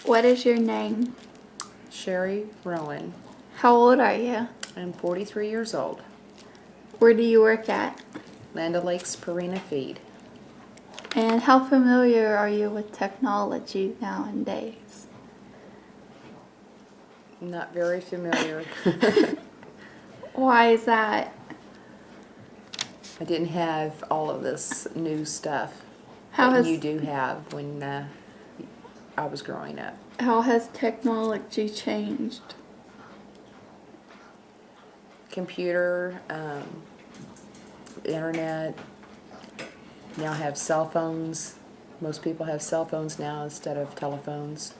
What is your name? Sherry Rowan. How old are you? I'm 43 years old. Where do you work at? Land O'Lakes Purina Feed. And how familiar are you with technology nowadays? Not very familiar. Why is that? I didn't have all of this new stuff How that has you do have when I was growing up. how has technology changed? Computer, internet, now have cell phones. Most people have cell phones now instead of telephones.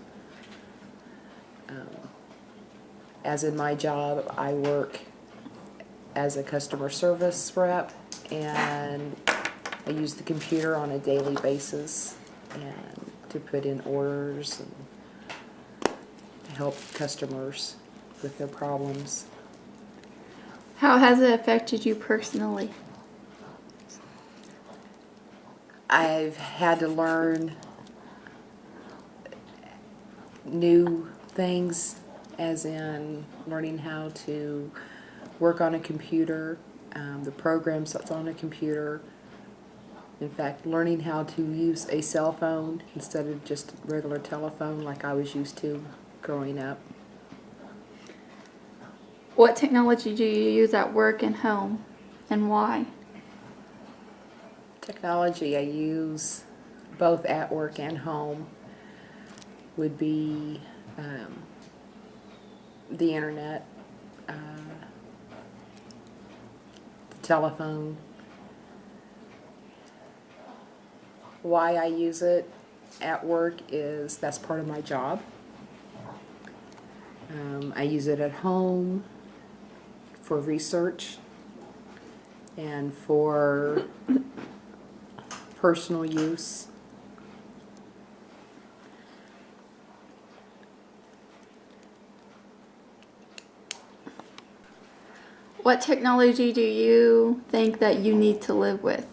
As in my job, I work as a customer service rep, and I use the computer on a daily basis and to put in orders and to help customers with their problems. How has it affected you personally? I've had to learn new things, as in learning how to work on a computer, the programs that's on a computer. In fact, learning how to use a cell phone instead of just regular telephone like I was used to growing up. What technology do you use at work and home, and why? Technology I use both at work and home would be the internet, the telephone. Why I use it at work is that's part of my job. I use it at home for research and for personal use. What technology do you think that you need to live with?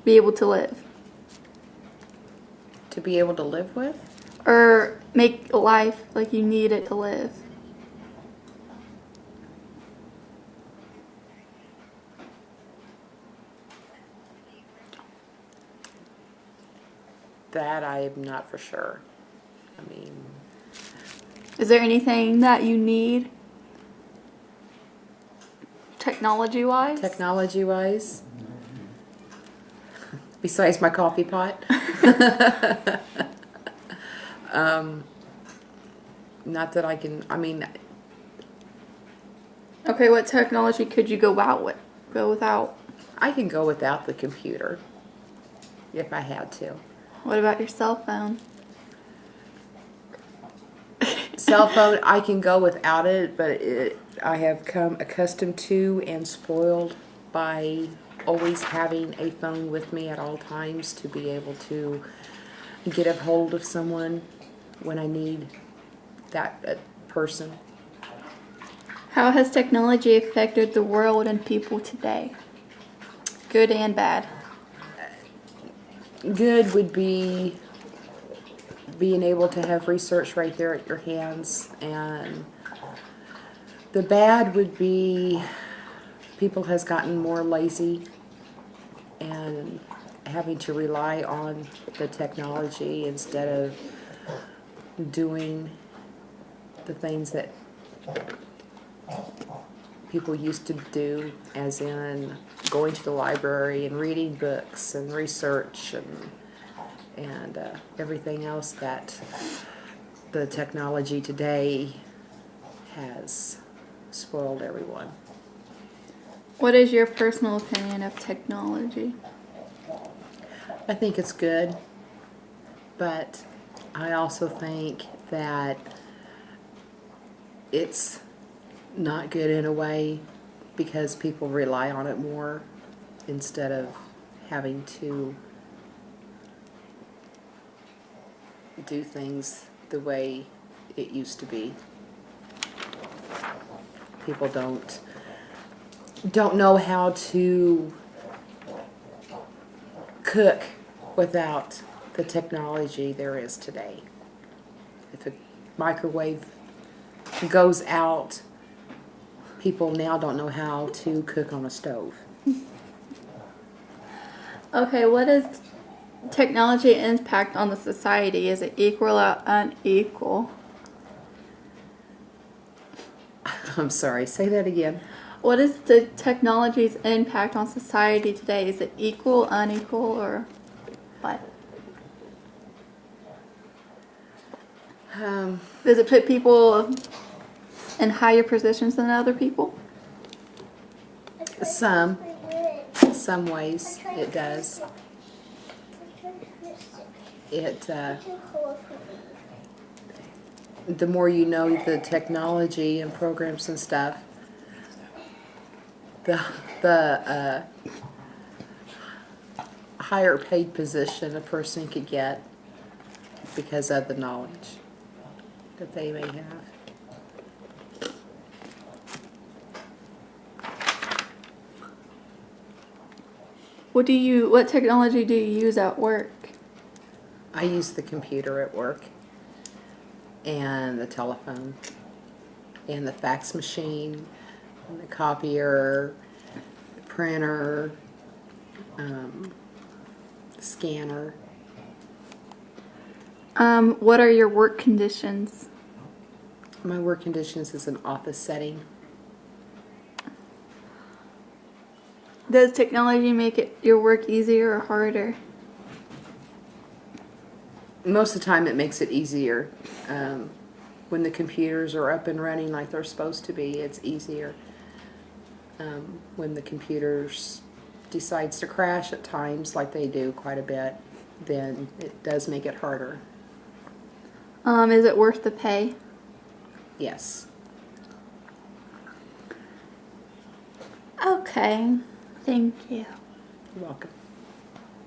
Be able to live? To be able to live with? Or make life like you need it to live? That I am not for sure. I mean, Is there anything that you need technology-wise? technology-wise, besides my coffee pot, not that I can. I mean, Okay, what technology could you go without? I can go without the computer if I had to. What about your cell phone? Cell phone, I can go without it, but I have come accustomed to and spoiled by always having a phone with me at all times to be able to get a hold of someone when I need that person. How has technology affected the world and people today? Good and bad. Good would be being able to have research right there at your hands, and the bad would be people has gotten more lazy and having to rely on the technology instead of doing the things that people used to do, as in going to the library and reading books and research and everything else that the technology today has spoiled everyone. What is your personal opinion of technology? I think it's good, but I also think that it's not good in a way because people rely on it more instead of having to do things the way it used to be. People don't know how to cook without the technology there is today. if a microwave goes out, people now don't know how to cook on a stove. Okay, what is technology impact on the society? Is it equal or unequal? I'm sorry, say that again. What is the technology's impact on society today? Is it equal, unequal, or what? Does it put people in higher positions than other people? Some ways it does. The more you know the technology and programs and stuff, the higher paid position a person could get because of the knowledge that they may have. What technology do you use at work? I use the computer at work, and the telephone, and the fax machine, and the copier, the printer, scanner. What are your work conditions? My work conditions is an office setting. Does technology make your work easier or harder? Most of the time it makes it easier. When the computers are up and running like they're supposed to be, it's easier. When the computers decides to crash at times, like they do quite a bit, then it does make it harder. Is it worth the pay? Yes. Okay, thank you. You're welcome.